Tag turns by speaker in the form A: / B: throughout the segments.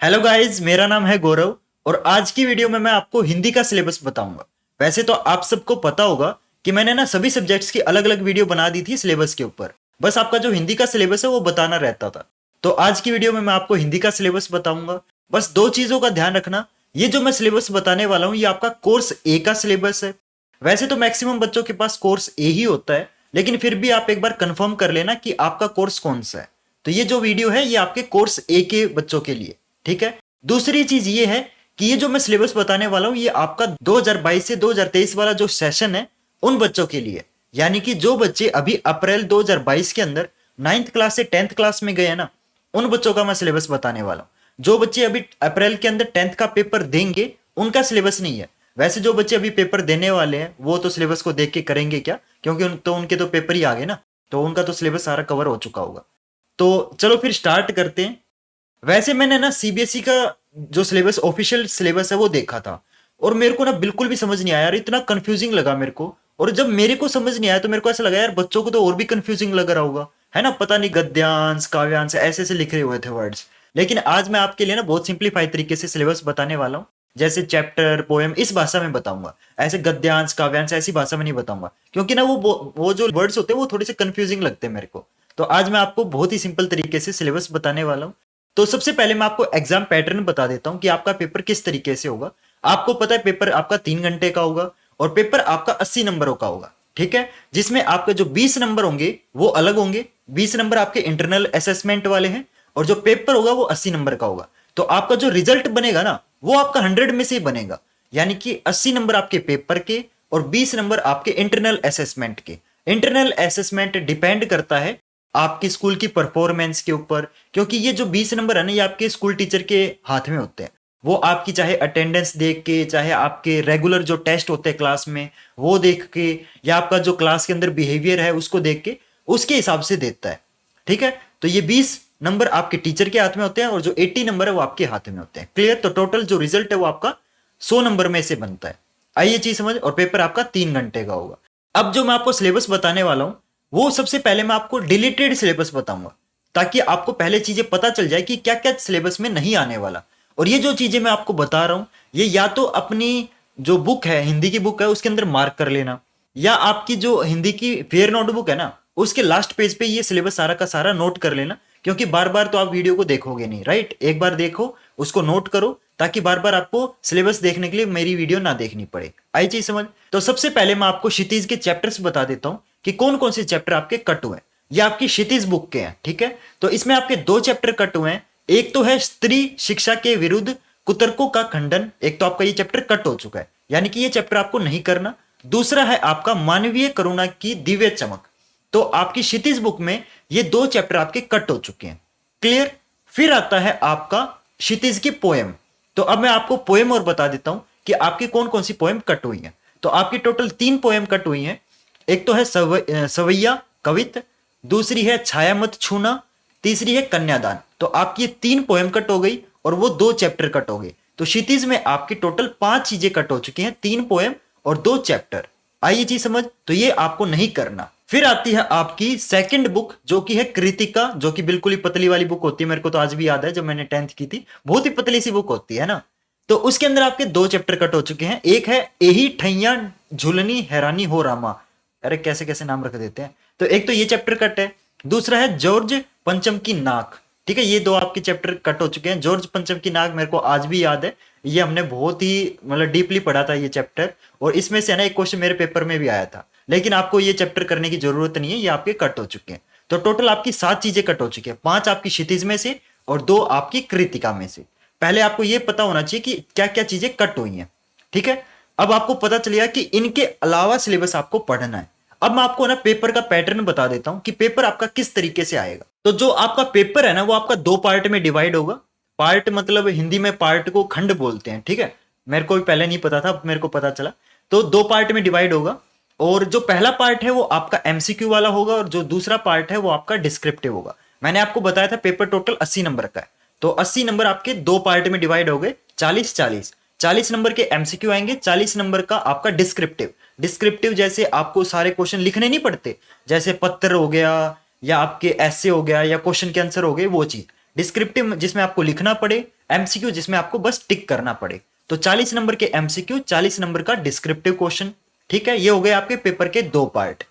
A: Hello guys, मेरा नाम है गौरव और आज की वीडियो में मैं आपको हिंदी का सिलेबस बताऊंगा। वैसे तो आप सबको पता होगा कि मैंने ना सभी सब्जेक्ट्स की अलग अलग वीडियो बना दी थी सिलेबस के ऊपर। बस आपका जो हिंदी का सिलेबस है वो बताना रहता था। तो आज की वीडियो में मैं आपको हिंदी का सिलेबस बताऊंगा। बस दो चीज़ों का ध्यान रखना, ये जो मैं सिलेबस बताने वाला हूँ ये आपका कोर्स ए का सिलेबस है। वैसे तो मैक्सिमम बच्चों के पास कोर्स ए ही होता है, लेकिन फिर भी आप एक बार कंफर्म कर लेना कि आपका कोर्स कौन सा है। तो ये जो वीडियो है ये आपके कोर्स ए के बच्चों के लिए, ठीक है। दूसरी चीज ये है कि ये जो मैं सिलेबस बताने वाला हूं ये आपका 2022 से 2023 वाला जो सेशन है उन बच्चों के लिए, यानी कि जो बच्चे अभी अप्रैल 2022 के अंदर 9th क्लास से 10th क्लास में गए हैं ना, उन बच्चों का मैं सिलेबस बताने वाला हूं। जो बच्चे अभी अप्रैल के अंदर 10th का पेपर देंगे उनका सिलेबस नहीं है। वैसे जो बच्चे अभी पेपर देने वाले हैं वो तो सिलेबस को देख के करेंगे क्या, क्योंकि उनके तो पेपर ही आ गए ना, तो उनका तो सिलेबस सारा कवर हो चुका होगा। तो चलो फिर स्टार्ट करते हैं। वैसे मैंने ना सीबीएसई का जो सिलेबस ऑफिशियल सिलेबस है वो देखा था और मेरे को ना बिल्कुल भी समझ नहीं आया यार, इतना कंफ्यूजिंग लगा मेरे को। और जब मेरे को समझ नहीं आया तो मेरे को ऐसा लगा यार बच्चों को तो और भी कंफ्यूजिंग लग रहा होगा, है ना। पता नहीं गद्यांश काव्यांश ऐसे ऐसे लिखे हुए थे वर्ड्स। लेकिन आज मैं आपके लिए ना बहुत सिंप्लीफाइड तरीके से सिलेबस बताने वाला हूँ। जैसे चैप्टर पोएम इस भाषा में बताऊंगा, ऐसे गद्यांश काव्यांश ऐसी भाषा में नहीं बताऊंगा, क्योंकि ना वो जो वर्ड्स होते हैं वो थोड़े से कंफ्यूजिंग लगते हैं मेरे को। तो आज मैं आपको बहुत ही सिंपल तरीके से सिलेबस बताने वाला हूँ। तो सबसे पहले मैं आपको एग्जाम पैटर्न बता देता हूं कि आपका पेपर किस तरीके से होगा। आपको पता है पेपर आपका 3 घंटे का होगा और पेपर आपका 80 नंबरों का होगा, ठीक है। जिसमें आपके जो 20 नंबर होंगे वो अलग होंगे। 20 नंबर आपके इंटरनल असेसमेंट वाले हैं और जो पेपर होगा वो 80 नंबर का होगा। तो आपका जो रिजल्ट बनेगा ना वो आपका 100 में से ही बनेगा, यानी कि 80 नंबर आपके पेपर के और 20 नंबर आपके इंटरनल असेसमेंट के। इंटरनल असेसमेंट डिपेंड करता है आपकी स्कूल की परफॉर्मेंस के ऊपर, क्योंकि ये जो 20 नंबर है ना ये आपके स्कूल टीचर के हाथ में होते हैं। वो आपकी चाहे अटेंडेंस देख के, चाहे आपके रेगुलर जो टेस्ट होते हैं क्लास में वो देख के, या आपका जो क्लास के अंदर बिहेवियर है उसको देख के, उसके हिसाब से देता है, ठीक है। तो ये 20 नंबर आपके टीचर के हाथ में होते हैं और जो 80 नंबर है वो आपके हाथ में होते हैं। क्लियर। तो टोटल जो रिजल्ट है वो आपका 100 नंबर में से बनता है। आइए चीज समझ। और पेपर आपका 3 घंटे का होगा। अब जो मैं आपको सिलेबस बताने वाला हूं वो सबसे पहले मैं आपको डिलीटेड सिलेबस बताऊंगा, ताकि आपको पहले चीजें पता चल जाए कि क्या क्या सिलेबस में नहीं आने वाला। और ये जो चीजें मैं आपको बता रहा हूं ये या तो अपनी जो बुक है, हिंदी की बुक है, उसके अंदर मार्क कर लेना, या आपकी जो हिंदी की फेयर नोटबुक है ना उसके लास्ट पेज पे ये सिलेबस सारा का सारा नोट कर लेना। क्योंकि बार बार तो आप वीडियो को देखोगे नहीं, राइट। एक बार देखो, उसको नोट करो, ताकि बार बार आपको सिलेबस देखने के लिए मेरी वीडियो ना देखनी पड़े। आई चीज समझ। तो सबसे पहले मैं आपको क्षितिज के चैप्टर्स बता देता हूं कि कौन कौन से चैप्टर आपके कट हुए हैं। ये आपकी क्षितिज बुक के हैं, ठीक है। तो इसमें आपके 2 चैप्टर कट हुए हैं। एक तो है स्त्री शिक्षा के विरुद्ध कुतर्कों का खंडन, एक तो आपका ये चैप्टर कट हो चुका है, यानी कि ये चैप्टर आपको नहीं करना। दूसरा है आपका मानवीय करुणा की दिव्य चमक। तो आपकी क्षितिज बुक में ये 2 चैप्टर आपके कट हो चुके हैं। क्लियर। फिर आता है आपका क्षितिज की पोएम। तो अब मैं आपको पोएम और बता देता हूं कि आपकी कौन कौन सी पोएम कट हुई है। तो आपकी टोटल 3 पोएम कट हुई हैं। एक तो है सवैया कवित, दूसरी है छाया मत छूना, तीसरी है कन्यादान। तो आपकी 3 पोएम कट हो गई और वो 2 चैप्टर कट हो गए। तो क्षितिज में आपकी टोटल 5 चीजें कट हो चुकी हैं, 3 पोएम और 2 चैप्टर। आइए चीज समझ। तो ये आपको नहीं करना। फिर आती है आपकी सेकंड बुक जो कि है कृतिका, जो कि बिल्कुल ही पतली वाली बुक होती है। मेरे को तो आज भी याद है जब मैंने 10th की थी, बहुत ही पतली सी बुक होती है ना। तो उसके अंदर आपके 2 चैप्टर कट हो चुके हैं। एक है एही ठैया झुलनी हैरानी हो रामा, अरे कैसे कैसे नाम रख देते हैं। तो एक तो ये चैप्टर कट है। दूसरा है जॉर्ज पंचम की नाक, ठीक है। ये 2 आपके चैप्टर कट हो चुके हैं। जॉर्ज पंचम की नाक मेरे को आज भी याद है, ये हमने बहुत ही मतलब डीपली पढ़ा था ये चैप्टर, और इसमें से ना एक क्वेश्चन मेरे पेपर में भी आया था। लेकिन आपको ये चैप्टर करने की जरूरत नहीं है, ये आपके कट हो चुके हैं। तो टोटल आपकी 7 चीजें कट हो चुकी है, 5 आपकी क्षितिज में से और 2 आपकी कृतिका में से। पहले आपको ये पता होना चाहिए कि क्या क्या चीजें कट हुई हैं, ठीक है। अब आपको पता चलेगा कि इनके अलावा सिलेबस आपको पढ़ना है। अब मैं आपको ना पेपर का पैटर्न बता देता हूं कि पेपर आपका किस तरीके से आएगा। तो जो आपका पेपर है ना वो आपका 2 पार्ट में डिवाइड होगा। पार्ट मतलब हिंदी में पार्ट को खंड बोलते हैं, ठीक है। मेरे को भी पहले नहीं पता था, अब मेरे को पता चला। तो 2 पार्ट में डिवाइड होगा और जो पहला पार्ट है वो आपका एमसीक्यू वाला होगा और जो दूसरा पार्ट है वो आपका डिस्क्रिप्टिव होगा। मैंने आपको बताया था पेपर टोटल 80 नंबर का है, तो 80 नंबर आपके 2 पार्ट में डिवाइड हो गए। 40-40, 40 नंबर के एमसीक्यू आएंगे, 40 नंबर का आपका डिस्क्रिप्टिव। डिस्क्रिप्टिव जैसे आपको सारे क्वेश्चन लिखने नहीं पड़ते, जैसे पत्र हो गया या आपके ऐसे हो गया या क्वेश्चन के आंसर हो गए, वो चीज डिस्क्रिप्टिव जिसमें आपको लिखना पड़े, एमसीक्यू जिसमें आपको बस टिक करना पड़े। तो 40 नंबर के एमसीक्यू, 40 नंबर का डिस्क्रिप्टिव क्वेश्चन। ठीक है, ये हो गए आपके पेपर के 2 पार्ट।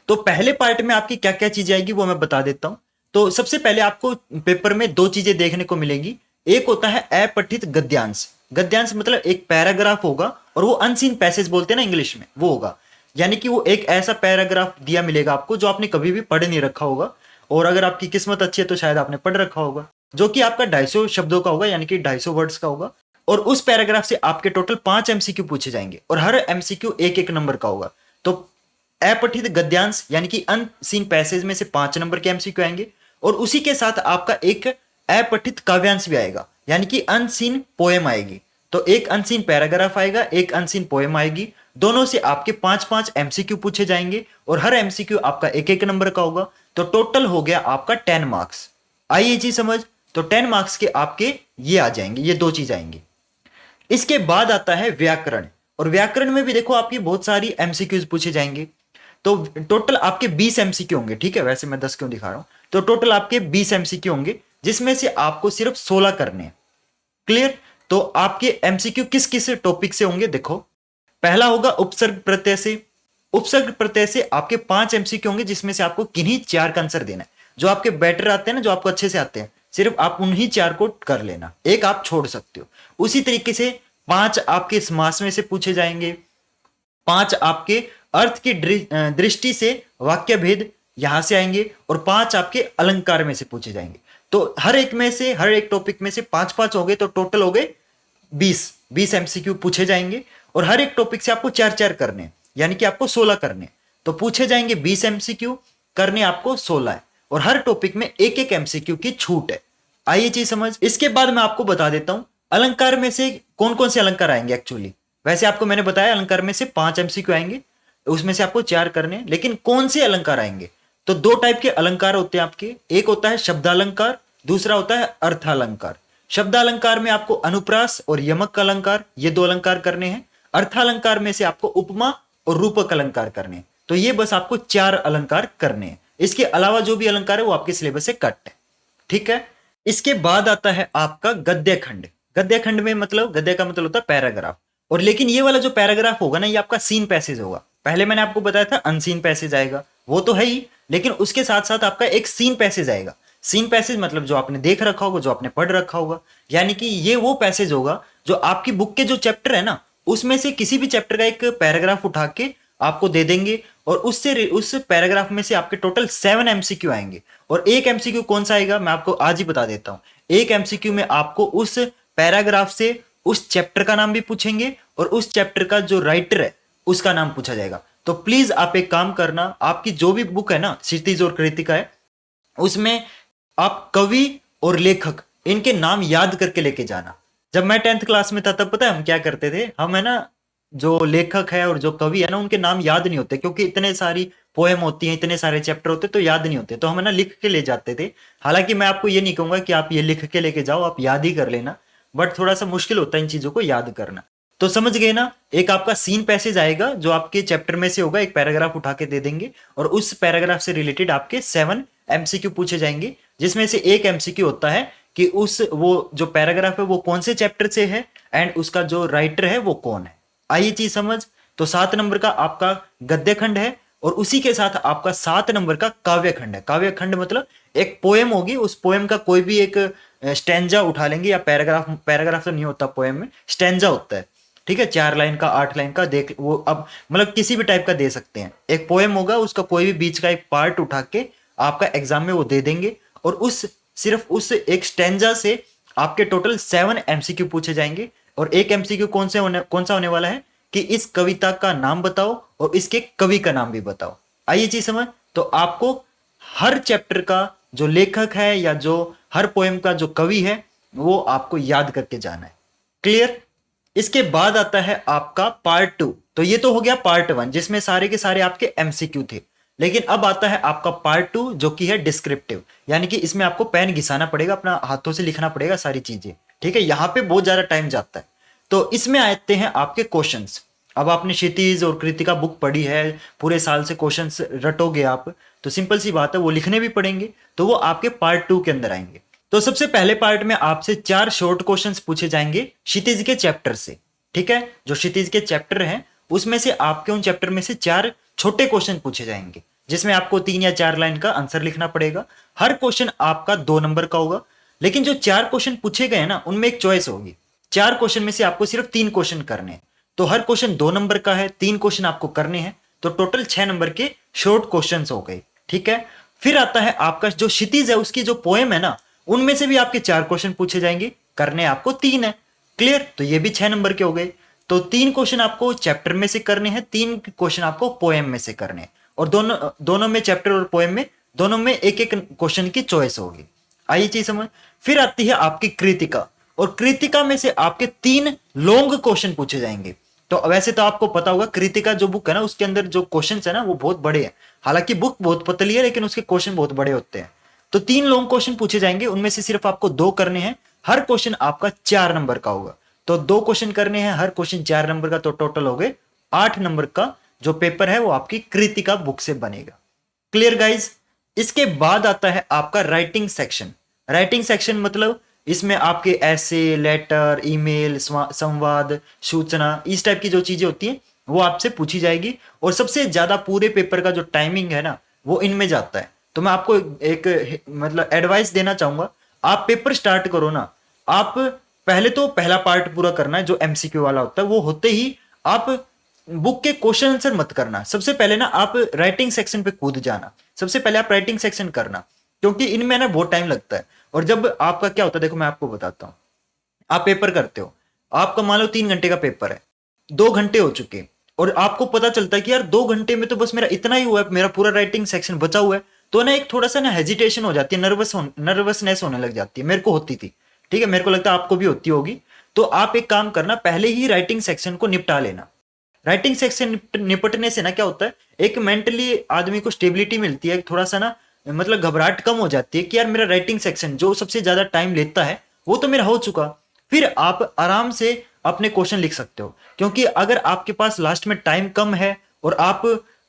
A: तो पहले पार्ट में आपकी क्या क्या चीजें आएगी वो मैं बता देता हूं। तो सबसे पहले आपको पेपर में 2 चीजें देखने को मिलेंगी। एक होता है अपठित गद्यांश। गद्यांश मतलब एक पैराग्राफ होगा और वो अनसीन पैसेज बोलते हैं ना इंग्लिश में, वो होगा। यानी कि वो एक ऐसा पैराग्राफ दिया मिलेगा आपको जो आपने कभी भी पढ़ नहीं रखा होगा, और अगर आपकी किस्मत अच्छी है तो शायद आपने पढ़ रखा होगा, जो कि आपका 250 शब्दों का होगा, यानी कि 250 वर्ड्स का होगा। और उस पैराग्राफ से आपके टोटल 5 एमसीक्यू पूछे जाएंगे और हर एमसीक्यू एक एक नंबर का होगा। तो अपठित गद्यांश यानी कि अनसीन पैसेज में से 5 नंबर के एमसीक्यू आएंगे, और उसी के साथ आपका एक अपठित काव्यांश भी आएगा, यानी कि अनसीन पोएम आएगी। तो एक अनसीन पैराग्राफ आएगा, एक अनसीन पोएम आएगी, दोनों से आपके 5-5 एमसीक्यू पूछे जाएंगे और हर एमसीक्यू आपका एक एक नंबर का होगा। तो टोटल हो गया आपका 10 मार्क्स। आइए जी समझ। तो 10 मार्क्स के आपके ये आ जाएंगे, ये 2 चीज आएंगी। इसके बाद आता है व्याकरण, और व्याकरण में भी देखो आपकी बहुत सारी एमसीक्यूज पूछे जाएंगे। तो टोटल आपके 20 एमसीक्यू होंगे। ठीक है, वैसे मैं 10 क्यों दिखा रहा हूं। तो टोटल आपके 20 एमसीक्यू होंगे, जिसमें से आपको सिर्फ 16 करने हैं। क्लियर। तो आपके एमसीक्यू किस किस टॉपिक से होंगे देखो। पहला होगा उपसर्ग प्रत्यय से। उपसर्ग प्रत्यय से आपके 5 एमसीक्यू होंगे, जिसमें से आपको किन्हीं 4 का आंसर देना है। जो आपके बेटर आते हैं ना, जो आपको अच्छे से आते हैं, सिर्फ आप उन्हीं 4 को कर लेना, एक आप छोड़ सकते हो। उसी तरीके से 5 आपके समास में से पूछे जाएंगे, 5 आपके अर्थ की दृष्टि से वाक्य भेद यहां से आएंगे, और 5 आपके अलंकार में से पूछे जाएंगे। तो हर एक में से, हर एक टॉपिक में से 5-5 हो गए, तो टोटल हो गए 20 एमसीक्यू पूछे जाएंगे, और हर एक टॉपिक से आपको 4-4 करने, यानी कि आपको 16 करने। तो पूछे जाएंगे 20 एमसीक्यू, करने आपको 16 है, और हर टॉपिक में एक एक एमसीक्यू की छूट है। आइए चीज समझ। इसके बाद मैं आपको बता देता हूं अलंकार में से कौन कौन से अलंकार आएंगे एक्चुअली। वैसे आपको मैंने बताया अलंकार में से 5 एमसीक्यू आएंगे, उसमें से आपको 4 करने, लेकिन कौन से अलंकार आएंगे। तो 2 टाइप के अलंकार होते हैं आपके। एक होता है शब्दालंकार, दूसरा होता है अर्थालंकार। शब्दालंकार में आपको अनुप्रास और यमक का अलंकार, ये 2 अलंकार करने हैं। अर्थालंकार में से आपको उपमा और रूपक अलंकार करने हैं। तो ये बस आपको 4 अलंकार करने हैं। इसके अलावा जो भी अलंकार है वो आपके सिलेबस से कट है। ठीक है। इसके बाद आता है आपका गद्य खंड। गद्य खंड में मतलब, गद्य का मतलब होता है पैराग्राफ, और लेकिन ये वाला जो पैराग्राफ होगा ना, ये आपका सीन पैसेज होगा। पहले मैंने आपको बताया था अनसीन पैसेज आएगा, वो तो है ही, लेकिन उसके साथ साथ आपका एक सीन पैसेज आएगा। सीन पैसेज मतलब जो आपने देख रखा होगा, जो आपने पढ़ रखा होगा, यानी कि ये वो पैसेज होगा जो आपकी बुक के जो चैप्टर है ना, उसमें से किसी भी चैप्टर का एक पैराग्राफ उठा के आपको दे देंगे, और उससे उस पैराग्राफ में से आपके टोटल 7 एमसीक्यू आएंगे। और एक एमसीक्यू कौन सा आएगा मैं आपको आज ही बता देता हूं। एक एमसीक्यू में आपको उस पैराग्राफ से उस चैप्टर का नाम भी पूछेंगे, और उस चैप्टर का जो राइटर है उसका नाम पूछा जाएगा। तो प्लीज आप एक काम करना, आपकी जो भी बुक है ना, क्षितिज और कृतिका है, उसमें आप कवि और लेखक इनके नाम याद करके लेके जाना। जब मैं 10th क्लास में था तब पता है हम क्या करते थे, हम है ना, जो लेखक है और जो कवि है ना, उनके नाम याद नहीं होते, क्योंकि इतने सारी पोएम होती हैं, इतने सारे चैप्टर होते, तो याद नहीं होते, तो हम है ना लिख के ले जाते थे। हालांकि मैं आपको ये नहीं कहूंगा कि आप ये लिख के लेके जाओ, आप याद ही कर लेना, बट थोड़ा सा मुश्किल होता है इन चीजों को याद करना। तो समझ गए ना। एक आपका सीन पैसेज आएगा जो आपके चैप्टर में से होगा, एक पैराग्राफ उठा के दे देंगे, और उस पैराग्राफ से रिलेटेड आपके 7 एमसीक्यू पूछे जाएंगे, जिसमें से एक एमसीक्यू होता है कि उस वो जो पैराग्राफ है वो कौन से चैप्टर से है, एंड उसका जो राइटर है वो कौन है। आइए चीज समझ। तो 7 नंबर का आपका गद्य खंड है, और उसी के साथ आपका 7 नंबर का काव्य खंड है। काव्य खंड मतलब एक पोएम होगी, उस पोएम का कोई भी एक स्टैंजा उठा लेंगे, या पैराग्राफ, पैराग्राफ तो नहीं होता पोएम में, स्टैंजा होता है। ठीक है, 4 लाइन का, 8 लाइन का, देख वो अब मतलब किसी भी टाइप का दे सकते हैं। एक पोएम होगा, उसका कोई भी बीच का एक पार्ट उठा के आपका एग्जाम में वो दे देंगे, और उस सिर्फ उस एक स्टैंजा से आपके टोटल 7 एमसीक्यू पूछे जाएंगे। और एक एमसीक्यू कौन सा होने वाला है कि इस कविता का नाम बताओ और इसके कवि का नाम भी बताओ। आइए चीज समझ। तो आपको हर चैप्टर का जो लेखक है या जो हर पोएम का जो कवि है वो आपको याद करके जाना है। क्लियर। इसके बाद आता है आपका पार्ट 2। तो ये तो हो गया पार्ट 1 जिसमें सारे के सारे आपके एमसीक्यू थे, लेकिन अब आता है आपका पार्ट 2 जो कि है डिस्क्रिप्टिव, यानी कि इसमें आपको पेन घिसाना पड़ेगा, अपना हाथों से लिखना पड़ेगा सारी चीजें। ठीक है, यहां पे बहुत ज्यादा टाइम जाता है। तो इसमें आते हैं आपके क्वेश्चंस। अब आपने क्षितिज और कृतिका बुक पढ़ी है, पूरे साल से क्वेश्चंस रटोगे आप, तो सिंपल सी बात है वो लिखने भी पड़ेंगे, तो वो आपके पार्ट 2 के अंदर आएंगे। तो सबसे पहले पार्ट में आपसे 4 शॉर्ट क्वेश्चंस पूछे जाएंगे क्षितिज के चैप्टर से, ठीक है। जो क्षितिज के चैप्टर हैं उसमें से आपके उन चैप्टर में से 4 छोटे क्वेश्चन पूछे जाएंगे, जिसमें आपको 3 या 4 लाइन का आंसर लिखना पड़ेगा। हर क्वेश्चन आपका 2 नंबर का होगा, लेकिन जो 4 क्वेश्चन पूछे गए ना उनमें एक चॉइस होगी। 4 क्वेश्चन में से आपको सिर्फ 3 क्वेश्चन करने हैं, तो हर क्वेश्चन 2 नंबर का है, 3 क्वेश्चन आपको करने हैं, तो टोटल 6 नंबर के शॉर्ट क्वेश्चन हो गए, ठीक है। फिर आता है आपका जो क्षितिज है उसकी जो पोएम है ना, उनमें से भी आपके 4 क्वेश्चन पूछे जाएंगे, करने आपको 3 है। क्लियर, तो ये भी 6 नंबर के हो गए। तो 3 क्वेश्चन आपको चैप्टर में से करने हैं, 3 क्वेश्चन आपको पोएम में से करने हैं, और दोनों में, चैप्टर और पोएम में दोनों में एक एक क्वेश्चन की चॉइस होगी। आइए चीज समझ। फिर आती है आपकी कृतिका, और कृतिका में से आपके 3 लॉन्ग क्वेश्चन पूछे जाएंगे। तो वैसे तो आपको पता होगा कृतिका जो बुक है ना उसके अंदर जो क्वेश्चंस है ना वो बहुत बड़े हैं, हालांकि बुक बहुत पतली है लेकिन उसके क्वेश्चन बहुत बड़े होते हैं। तो 3 लॉन्ग क्वेश्चन पूछे जाएंगे, उनमें से सिर्फ आपको 2 करने हैं, हर क्वेश्चन आपका 4 नंबर का होगा। तो 2 क्वेश्चन करने हैं, हर क्वेश्चन 4 नंबर का, तो टोटल हो गए 8 नंबर का जो पेपर है वो आपकी कृतिका बुक से बनेगा। Clear guys. इसके बाद आता है आपका राइटिंग सेक्शन। राइटिंग सेक्शन मतलब इसमें आपके ऐसे, लेटर, ईमेल, संवाद, सूचना, इस टाइप की जो चीजें होती हैं वो आपसे पूछी जाएगी, और सबसे ज्यादा पूरे पेपर का जो टाइमिंग है ना वो इनमें जाता है। तो मैं आपको एक मतलब एडवाइस देना चाहूंगा, आप पेपर स्टार्ट करो ना, आप पहले तो पहला पार्ट पूरा करना है जो एमसीक्यू वाला होता है, वो होते ही आप बुक के क्वेश्चन आंसर मत करना। सबसे पहले ना आप राइटिंग सेक्शन पे कूद जाना, सबसे पहले आप राइटिंग सेक्शन करना, क्योंकि इनमें ना बहुत टाइम लगता है। और जब आपका क्या होता है, देखो मैं आपको बताता हूँ, आप पेपर करते हो, आपका मान लो 3 घंटे का पेपर है, 2 घंटे हो चुके, और आपको पता चलता है कि यार 2 घंटे में तो बस मेरा इतना ही हुआ है, मेरा पूरा राइटिंग सेक्शन बचा हुआ है, तो ना एक थोड़ा सा ना हेजिटेशन हो जाती है, नर्वसनेस होने लग जाती है। मेरे को होती थी, ठीक है, मेरे को लगता है आपको भी होती होगी। तो आप एक काम करना, पहले ही राइटिंग सेक्शन को निपटा लेना। राइटिंग सेक्शन निपटने से ना क्या होता है, एक मेंटली आदमी को स्टेबिलिटी मिलती है, थोड़ा सा ना मतलब घबराहट कम हो जाती है कि यार मेरा राइटिंग सेक्शन जो सबसे ज्यादा टाइम लेता है वो तो मेरा हो चुका। फिर आप आराम से अपने क्वेश्चन लिख सकते हो, क्योंकि अगर आपके पास लास्ट में टाइम कम है और आप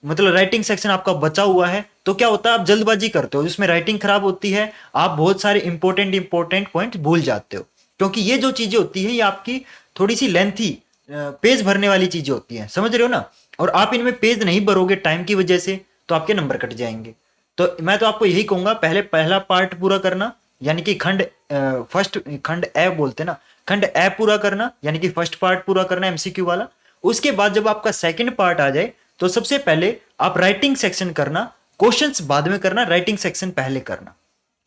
A: मतलब राइटिंग सेक्शन आपका बचा हुआ है, तो क्या होता है आप जल्दबाजी करते हो, जिसमें राइटिंग खराब होती है, आप बहुत सारे इंपॉर्टेंट पॉइंट भूल जाते हो। क्योंकि ये जो चीजें होती है ये आपकी थोड़ी सी लेंथी पेज भरने वाली चीजें होती हैं, समझ रहे हो ना, और आप इनमें पेज नहीं भरोगे टाइम की वजह से तो आपके नंबर कट जाएंगे। तो मैं तो आपको यही कहूंगा, पहले पहला पार्ट पूरा करना, यानी कि खंड ए बोलते ना, खंड ए पूरा करना, यानी कि फर्स्ट पार्ट पूरा करना एमसीक्यू वाला। उसके बाद जब आपका सेकंड पार्ट आ जाए तो सबसे पहले आप राइटिंग सेक्शन करना, क्वेश्चंस बाद में करना, राइटिंग सेक्शन पहले करना।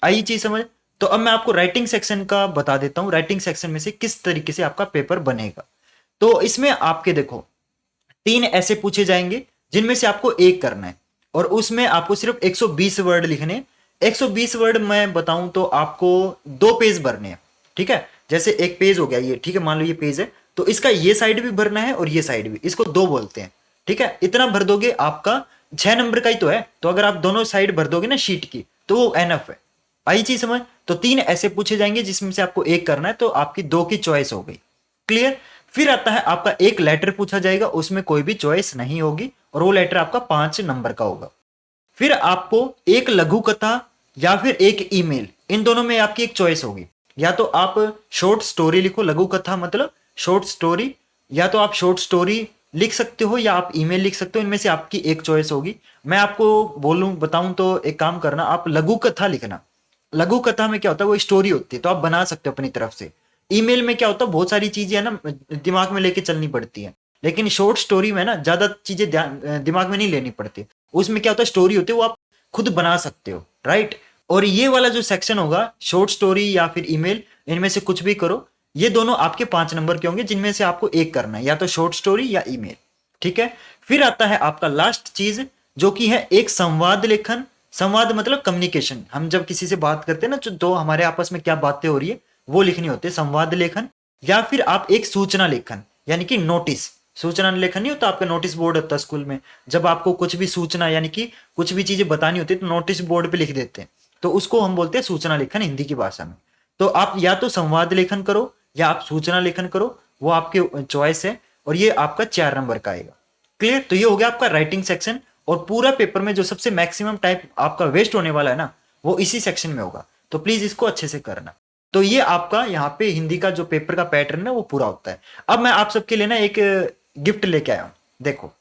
A: आई चीज समझ। तो अब मैं आपको राइटिंग सेक्शन का बता देता हूं, राइटिंग सेक्शन में से किस तरीके से आपका पेपर बनेगा। तो इसमें आपके देखो 3 ऐसे पूछे जाएंगे जिनमें से आपको एक करना है, और उसमें आपको सिर्फ 120 वर्ड लिखने। 120 वर्ड मैं बताऊं तो आपको 2 पेज भरने हैं, ठीक है। जैसे एक पेज हो गया ये, ठीक है, मान लो ये पेज है, तो इसका ये साइड भी भरना है और ये साइड भी, इसको 2 बोलते हैं, ठीक है। इतना भर दोगे, आपका 6 नंबर का ही तो है, तो अगर आप दोनों साइड भर दोगे ना शीट की तो वो एनफ है। आई चीज समझ। तो 3 ऐसे पूछे जाएंगे जिसमें से आपको एक करना है, तो आपकी 2 की चॉइस हो गई। क्लियर। फिर आता है आपका एक लेटर पूछा जाएगा, उसमें कोई भी चॉइस नहीं होगी, और वो लेटर आपका 5 नंबर का होगा। फिर आपको एक लघु कथा या फिर एक ईमेल, इन दोनों में आपकी एक चॉइस होगी। या तो आप शॉर्ट स्टोरी लिखो, लघु कथा मतलब शॉर्ट स्टोरी, या तो आप शॉर्ट स्टोरी लिख सकते हो या आप ईमेल लिख सकते हो, इनमें से आपकी एक चॉइस होगी। मैं आपको बताऊं तो एक काम करना, आप लघु कथा लिखना। लघु कथा में क्या होता है, वो स्टोरी होती है, तो आप बना सकते हो अपनी तरफ से। ईमेल में क्या होता है, बहुत सारी चीजें है ना दिमाग में लेके चलनी पड़ती है, लेकिन शॉर्ट स्टोरी में ना ज्यादा चीजें दिमाग में नहीं लेनी पड़ती। उसमें क्या होता है, स्टोरी होती है, वो आप खुद बना सकते हो, राइट। और ये वाला जो सेक्शन होगा, शॉर्ट स्टोरी या फिर ईमेल, इनमें से कुछ भी करो, ये दोनों आपके 5 नंबर के होंगे, जिनमें से आपको एक करना है, या तो शॉर्ट स्टोरी या ईमेल, ठीक है। फिर आता है आपका लास्ट चीज, जो कि है एक संवाद लेखन। संवाद मतलब कम्युनिकेशन, हम जब किसी से बात करते हैं ना, तो हमारे आपस में क्या बातें हो रही है वो लिखनी होती है, संवाद लेखन। या फिर आप एक सूचना लेखन, यानी कि नोटिस। सूचना लेखन नहीं होता, आपका नोटिस बोर्ड होता है स्कूल में, जब आपको कुछ भी सूचना यानी कि कुछ भी चीजें बतानी होती है तो नोटिस बोर्ड पे लिख देते हैं, तो उसको हम बोलते हैं सूचना लेखन हिंदी की भाषा में। तो आप या तो संवाद लेखन करो या आप सूचना लेखन करो, वो आपके चॉइस है, और ये आपका 4 नंबर का आएगा। क्लियर। तो ये हो गया आपका राइटिंग सेक्शन, और पूरा पेपर में जो सबसे मैक्सिमम टाइम आपका वेस्ट होने वाला है ना, वो इसी सेक्शन में होगा। तो प्लीज इसको अच्छे से करना। तो ये आपका यहाँ पे हिंदी का जो पेपर का पैटर्न है वो पूरा होता है। अब मैं आप सबके लिए ना एक गिफ्ट लेके आया हूँ। देखो,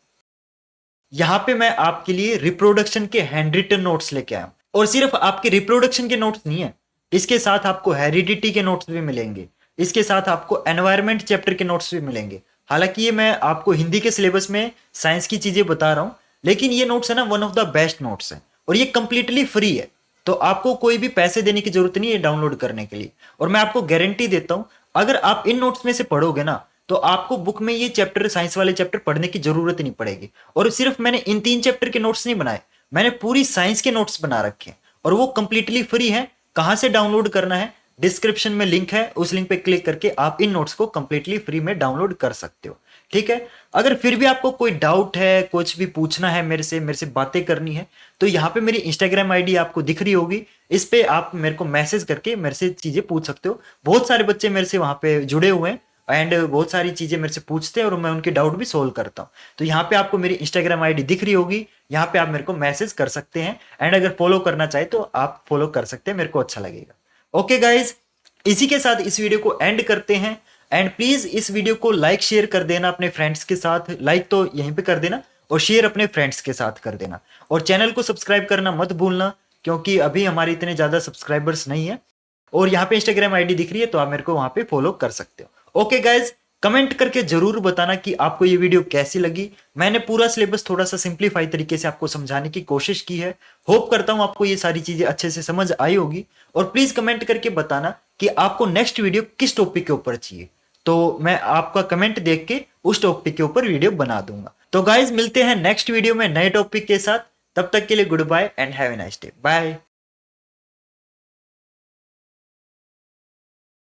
A: यहाँ पे मैं आपके लिए रिप्रोडक्शन के हैंड रिटन नोट्स लेके आया हूँ। और सिर्फ आपके रिप्रोडक्शन के नोट्स नहीं है, इसके साथ आपको हेरिडिटी के नोट्स भी मिलेंगे, इसके साथ आपको एनवायरमेंट चैप्टर के नोट्स भी मिलेंगे। हालांकि ये मैं आपको हिंदी के सिलेबस में साइंस की चीजें बता रहा हूँ, लेकिन ये नोट्स है ना one of the best notes है, और ये कंप्लीटली फ्री है। तो आपको कोई भी पैसे देने की जरूरत नहीं है डाउनलोड करने के लिए। और मैं आपको गारंटी देता हूं, अगर आप इन नोट्स में से पढ़ोगे ना, तो आपको बुक में ये चैप्टर, साइंस वाले चैप्टर पढ़ने की जरूरत ही नहीं पड़ेगी। और सिर्फ मैंने इन 3 चैप्टर के नोट्स नहीं बनाए, मैंने पूरी साइंस के नोट्स बना रखे हैं, और वो कंप्लीटली फ्री है। कहां से डाउनलोड करना है, डिस्क्रिप्शन में लिंक है, उस लिंक पे क्लिक करके आप इन नोट्स को कंप्लीटली फ्री में डाउनलोड कर सकते हो। ठीक है। अगर फिर भी आपको कोई डाउट है, कुछ भी पूछना है मेरे से बातें करनी है, तो यहाँ पे मेरी इंस्टाग्राम आईडी आपको दिख रही होगी, इस पे आप मेरे को मैसेज करके मेरे से चीजें पूछ सकते हो। बहुत सारे बच्चे मेरे से वहां पे जुड़े हुए हैं एंड बहुत सारी चीजें मेरे से पूछते हैं, और मैं उनके डाउट भी सोल्व करता हूँ। तो यहाँ पे आपको मेरी इंस्टाग्राम आईडी दिख रही होगी, यहाँ पे आप मेरे को मैसेज कर सकते हैं, एंड अगर फॉलो करना चाहे तो आप फॉलो कर सकते हैं, मेरे को अच्छा लगेगा। ओके गाइज, इसी के साथ इस वीडियो को एंड करते हैं। एंड प्लीज इस वीडियो को लाइक शेयर कर देना अपने फ्रेंड्स के साथ, लाइक तो यहीं पे कर देना, और शेयर अपने फ्रेंड्स के साथ कर देना। और चैनल को सब्सक्राइब करना मत भूलना, क्योंकि अभी हमारे इतने ज्यादा सब्सक्राइबर्स नहीं है। और यहाँ पे इंस्टाग्राम आईडी दिख रही है, तो आप मेरे को वहां पे फॉलो कर सकते हो। ओके गाइज, कमेंट करके जरूर बताना कि आपको ये वीडियो कैसी लगी। मैंने पूरा सिलेबस थोड़ा सा सिंप्लीफाई तरीके से आपको समझाने की कोशिश की है। होप करता हूं आपको ये सारी चीजें अच्छे से समझ आई होगी। और प्लीज कमेंट करके बताना कि आपको नेक्स्ट वीडियो किस टॉपिक के ऊपर चाहिए, तो मैं आपका कमेंट देख के उस टॉपिक के ऊपर वीडियो बना दूंगा। तो गाइज, मिलते हैं नेक्स्ट वीडियो में नए टॉपिक के साथ। तब तक के लिए good bye and have a nice day. Bye.